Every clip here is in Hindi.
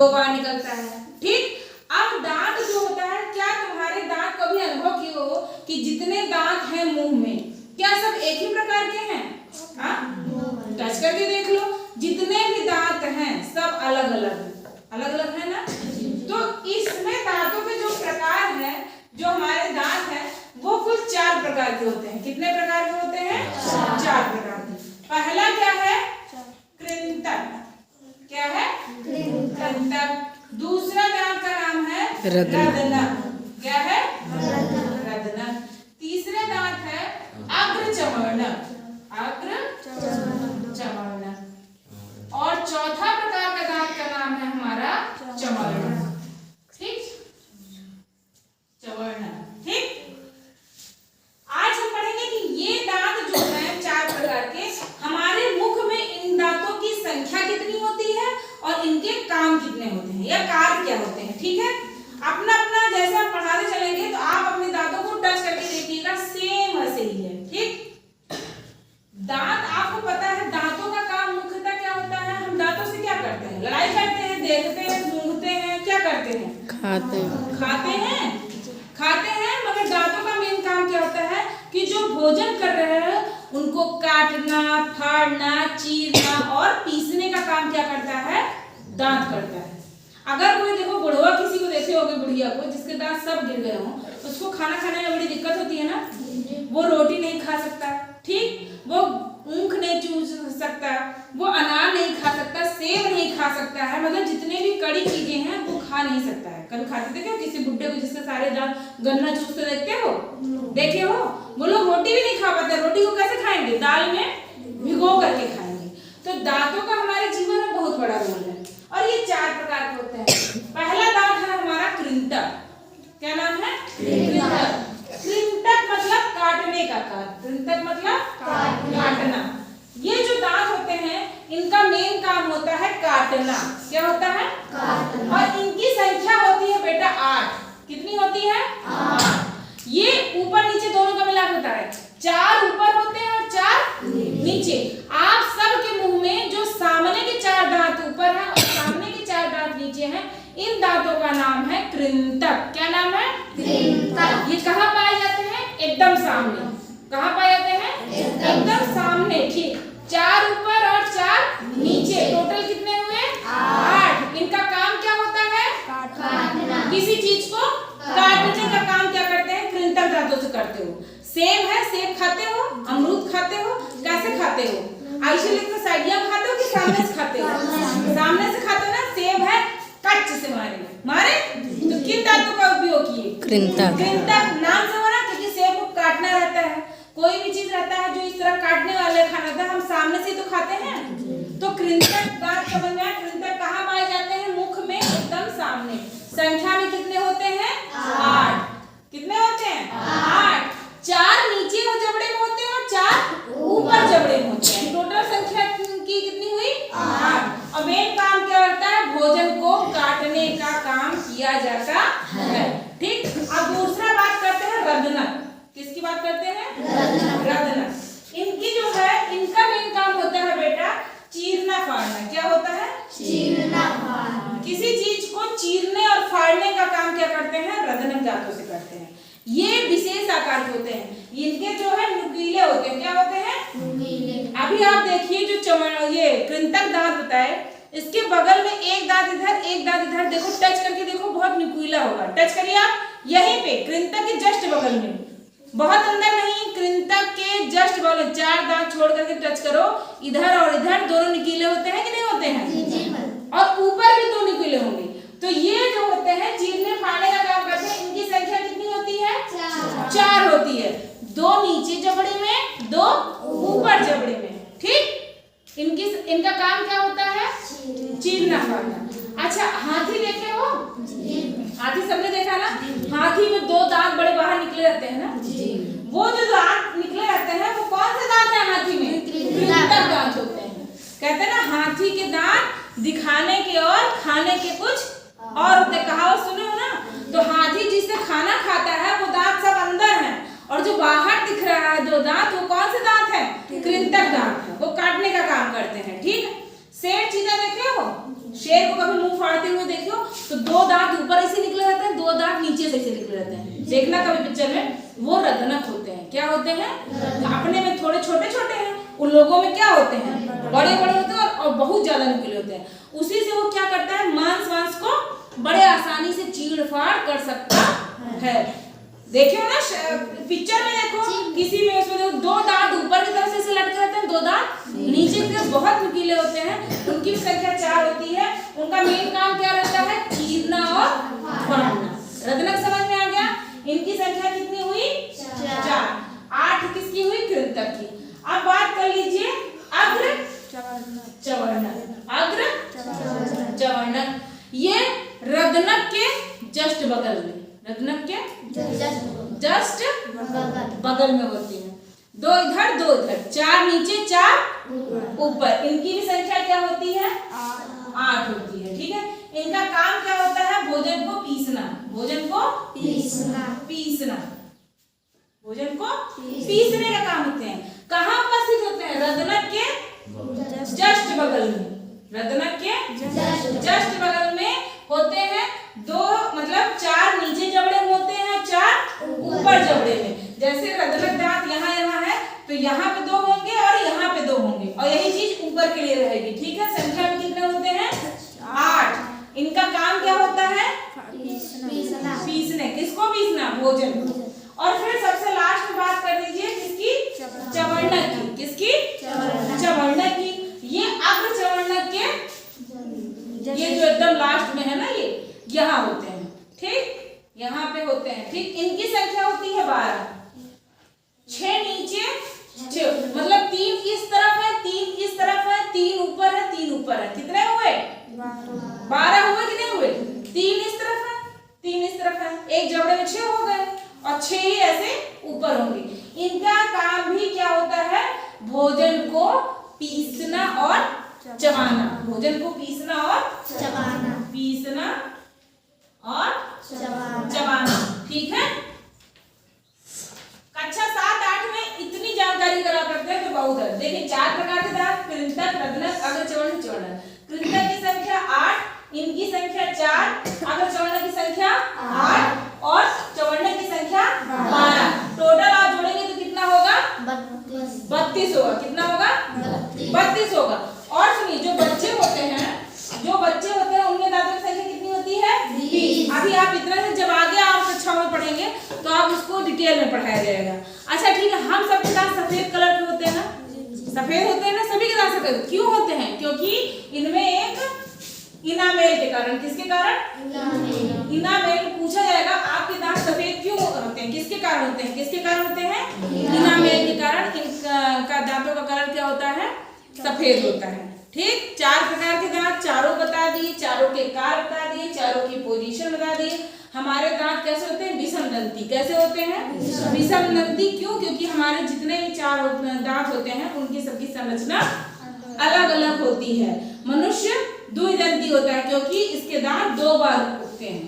2 बार निकलता है। ठीक, अब दांत जो होता है, क्या तुम्हारे दांत कभी अनुभव किए हो कि जितने दांत हैं मुंह में, क्या सब एक ही प्रकार के हैं? टच करके देख लो, जितने भी दांत हैं सब अलग अलग है ना। तो इसमें दांतों के जो प्रकार है, जो हमारे दांत हैं, वो कुल 4 प्रकार के होते हैं। कितने प्रकार के होते हैं? 4 प्रकार के। पहला क्या है? कृंतक। क्या है? कृंतक। दूसरा दांत का नाम है रदनक। क्या है? रदनक। तीसरे दांत है अग्रचर्वणक। अग्रचर्वणक। और चौथा प्रकार का दांत का नाम है हमारा चर्वणक। ठीक, चर्वणक। ठीक, आज हम पढ़ेंगे कि ये दांत जो हैं 4 प्रकार के, हमारे मुख में इन दांतों की संख्या कितनी होती है और इनके काम कितने होते हैं या कार्य क्या होते हैं। ठीक है, अपना अपना जैसे हम पढ़ाते चलेंगे तो आप अपने दांतों को टच करके देखिएगा, सेम ऐसे ही है। ठीक, दांत आपको पता है, दांतों का काम मुख्यतः क्या होता है? हम दांतों से क्या करते हैं? लड़ाई करते हैं, देखते हैं, सूंघते हैं, क्या करते हैं? खाते हैं। मगर दांतों का मेन काम क्या होता है कि जो भोजन कर रहे हैं उनको काटना, फाड़ना, चीरना और पीसने का काम क्या करता है? दांत करता है। अगर कोई देखो बुढ़वा किसी को देखे होगे, बुढ़िया को जिसके दांत सब गिर गए हों, उसको खाना खाने में बड़ी दिक्कत होती है ना। वो रोटी नहीं खा सकता, ठीक, वो ऊख नहीं चूस सकता, वो अनार नहीं खा सकता, सेब नहीं खा सकता है, मतलब जितने भी कड़ी चीजें हैं वो खा नहीं सकता है। कभी खाते थे क्या किसी बुड्ढे को जिसके सारे दांत गन्ना चूसते देखते हो? देखे हो? वो लोग रोटी भी नहीं खा पाते। रोटी को कैसे खाएंगे? दाल में भिगो करके खाएंगे। तो दांतों का हमारे जीवन में बहुत बड़ा रोल है और ये 4 प्रकार के होते हैं। पहला दांत है हमारा कृंतक। क्या नाम है? कृंतक। कृंतक मतलब काटने का कार्य। कृंतक मतलब काटना। ये जो दांत होते हैं इनका मेन काम होता है काटना। क्या होता है? काटना। और इनकी संख्या होती है बेटा 8। कितनी होती है? 8। ये ऊपर नीचे दोनों का मिलाकर होता है। 4 ऊपर होते हैं और 4 नीचे। आप सबके मुंह में जो सामने के 4 दांत ऊपर है और सामने के 4 दांत नीचे हैं, इन दांतों का नाम है कृंतक। क्या नाम है? कृंतक। ये कहाँ पाए जाते हैं? एकदम सामने। कहाँ पाए जाते हैं? एकदम सामने। ठीक, 4 ऊपर और 4 नीचे, टोटल कितने हुए? 8। इनका काम क्या होता है? काटना। किसी चीज को काटने का काम क्या करते हैं? कृंतक दांतों से करते हो। सेब है, सेब खाते हो? अमरूद खाते हो? कैसे खाते हो? आइसोलेट को साइडिया में खाते हो कि सामने से खाते हो? सामने से खाते हो ना। सेब है, कच्च से मारे तो किन दांतों का उपयोग किए? कृंतक। नाम से बना क्योंकि सेब को काटना रहता है। कोई भी चीज रहता है जो इस तरह काटने वाले खाना था, हम सामने से तो खाते हैं। तो कृंतक दांत समझ में आया? कृंतक कहाँ पाए जाते हैं? मुख में एकदम सामने। संख्या में कितने होते हैं? 8। कितने होते हैं? 8। 4 नीचे और जबड़े में होते हैं और 4 ऊपर जबड़े में होते हैं। टोटल संख्या की कितनी हुई? 8। और मेन काम क्या होता है? भोजन को काटने का काम किया जाता है। ठीक, अब दूसरा बात करते हैं रदनक। किसकी बात करते हैं? रदनक। इनकी जो है, इनका मेन काम होता है बेटा चीरना फाड़ना। क्या होता है? चीरना फाड़ना। किसी चीज को चीरने और फाड़ने का काम क्या करते हैं? रदनक दांतों से करते हैं। ये विशेष आकार के होते हैं। इनके जो है नुकीले होते हैं। क्या होते हैं? नुकीले। अभी आप देखिए जो ये कृंतक दांत होता है, इसके बगल में एक दांत इधर, एक दांत इधर। देखो, टच करके देखो, बहुत नुकीला होगा। टच करिए आप, यहीं पे कृंतक के जस्ट बगल में, बहुत अंदर नहीं, कृंतक के जस्ट बगल। 4 दांत छोड़ करके टच करो, इधर और इधर दोनों नुकीले होते हैं कि नहीं होते हैं? और ऊपर भी 2 नुकीले होंगे। तो ये जो होते हैं चीरने फाड़ने का काम करते हैं। इनकी संख्या कितनी होती है? 4 होती है। 2 नीचे जबड़े में, 2 ऊपर जबड़े में। ठीक, इनका काम क्या होता है? चीरना फाड़ना। अच्छा, हाथी देखे हो? हाथी सबने देखा ना? हाथी में 2 दांत बड़े बाहर निकले रहते हैं ना। वो जो दांत निकले रहते हैं वो कौन से दांत है हाथी में? कृंतक दांत होते हैं। कहते हैं ना, हाथी के दांत दिखाने के और खाने के कुछ और होते। कहावत सुने हो ना? तो हाथी जिससे खाना खाता है वो दांत सब अंदर है और जो बाहर दिख रहा है 2 दांत, वो कौन से दांत है? कृंतक दांत है। वो काटने का काम करते हैं। ठीक, शेर चीता देखे हो? शेर को कभी मुंह फाड़ते हुए देखो तो दो दांत ऊपर ऐसे निकले रहते हैं, दो दांत नीचे से ऐसे निकले रहते हैं, देखना कभी पिक्चर में। वो रदनक होते हैं। क्या होते हैं? अपने में थोड़े छोटे छोटे हैं, उन लोगों में क्या होते हैं? बड़े बड़े होते हैं और बहुत ज्यादा नुकीले होते हैं। उसी से वो क्या करता है? मांस वांस को बड़े आसानी से चीड़ फाड़ कर सकता है। देखियो ना पिक्चर में, देखो किसी में उसमें देखो दो दांत ऊपर की तरफ से लटके रहते हैं, दो दांत नीचे की तरफ बहुत नुकीले होते हैं। उनकी संख्या 4 होती है। उनका मेन काम क्या रहता है? चीरना और फाड़ना। रदनक समझ में आ गया? इनकी संख्या कितनी हुई? 4। 8 किसकी हुई? कृंतक की। अब बात कर लीजिए अग्र चवर्णक। अग्र चवर्णक ये रदनक के जस्ट बगल में, रदनक के जस्ट बगल में होती है। 2 इधर 2 इधर, 4 नीचे 4 ऊपर। इनकी भी संख्या क्या होती है? 8 होती है। ठीक है। इनका काम क्या होता है? भोजन को पीसना। भोजन को पीसना। भोजन को पीसने का काम होते हैं। कहाँ उपस्थित होते हैं? रदनक के जस्ट बगल में। रदनक के जस्ट बगल में होते हैं। 2 मतलब 4 नीचे जबड़े में होते हैं, 4 ऊपर जबड़े में। जैसे रदनक दांत यहाँ है तो यहाँ पे 2 होंगे और यहाँ पे 2 होंगे और यही चीज ऊपर के लिए रहेगी। ठीक है। संख्या में कितने होते हैं? 8। इनका काम क्या होता है? पीसने। किसको पीसना? भोजन को। और फिर सबसे लास्ट में बात कर दीजिए किसकी? चवर्णक की। किसकी? चवर्णक की। ये अग्र चवर्णक के ये जो एकदम लास्ट में है ना, ये यहाँ होते हैं। ठीक, यहाँ पे होते हैं। ठीक। इनकी संख्या होती है 12। 6 नीचे 6 मतलब 3 इस तरफ है, 3 इस तरफ है, 3 ऊपर है, 3 ऊपर है। कितने हुए? 12 हुए। कितने हुए? 3 इस तरफ है, 3 इस तरफ है, एक जबड़े में 6 हो गए और 6 ही ऐसे ऊपर होंगे। इनका काम भी क्या होता है? भोजन को पीसना और चबाना। भोजन को पीसना और चबाना। पीसना और चबाना। ठीक है। कक्षा 7-8 में इतनी जानकारी करा करते हैं तो बहुत है। देखिए 4 प्रकार के दांत, कृंतक, रदनक, अग्र चवर्णक, चवर्णक। कृंतक की संख्या 8, इनकी संख्या 4, अग्र चवर्णक की संख्या 8 और चवर्णक की संख्या 12। टोटल आप जोड़ेंगे तो कितना होगा? 32 होगा। कितना होगा? 32 होगा। और सुनिए जो बच्चे होते हैं उनके दांतों की संख्या कितनी होती है? 20। अभी आप इतना से जब आगे आप कक्षा में पढ़ेंगे तो आप उसको डिटेल में पढ़ाया जाएगा। अच्छा ठीक है। हम सबके दांत सफेद कलर के होते हैं ना? सफेद होते हैं ना? सभी के दांत सफेद क्यों होते हैं? क्योंकि इनमें एक इनामेल के कारण। किसके कारण? इनामेल। पूछा जाएगा आपके दांत सफेद क्यों होते हैं? किसके कारण होते हैं? किसके कारण होते हैं? इनामेल के कारण। इनका दांतों का कलर क्या होता है? सफेद होता है। ठीक। 4 प्रकार के दांत, चारों बता दिए, चारों के कार बता दिए, चारों की पोजीशन बता दिए। हमारे दांत कैसे होते हैं? विषम दंती। कैसे होते हैं? विषम दंती। क्यों? क्योंकि हमारे जितने भी 4 दांत होते हैं उनकी सबकी संरचना अलग अलग होती है। मनुष्य द्विदंती होता है क्योंकि इसके दांत 2 बार उगते हैं।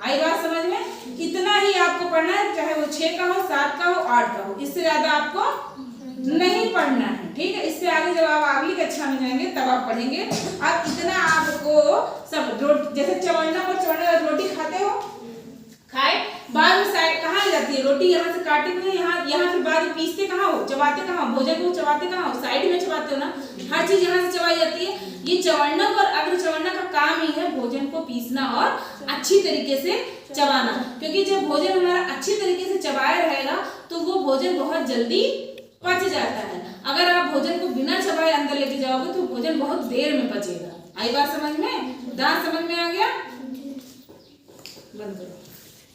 आई बात समझ में? इतना ही आपको पढ़ना है, चाहे वो 6 का हो, 7 का हो, 8 का हो। इससे ज्यादा आपको नहीं पढ़ना है। ठीक है। इससे आगे जब आप अगली कक्षा में जाएंगे तब आप पढ़ेंगे। अब इतना आपको सब जैसे चवर्णक और चवर्णक रोटी खाते हो, खाए बाद में साइड कहाँ ले जाती है? रोटी यहाँ से काटे हुए यहाँ फिर बाद में पीसते कहाँ हो? चबाते कहाँ हो? भोजन को चबाते कहाँ हो? साइड में चबाते हो ना। हर चीज यहाँ से चबाई जाती है। ये चवर्णक और अग्र चवर्णक का काम ही है भोजन को पीसना और अच्छी तरीके से चबाना। क्योंकि जब भोजन हमारा अच्छी तरीके से चबाया रहेगा तो वो भोजन बहुत जल्दी पच जाता है। अगर आप भोजन को बिना चबाए अंदर लेके जाओगे तो भोजन बहुत देर में पचेगा। आई बात समझ में? दांत समझ में आ गया? बंद करो।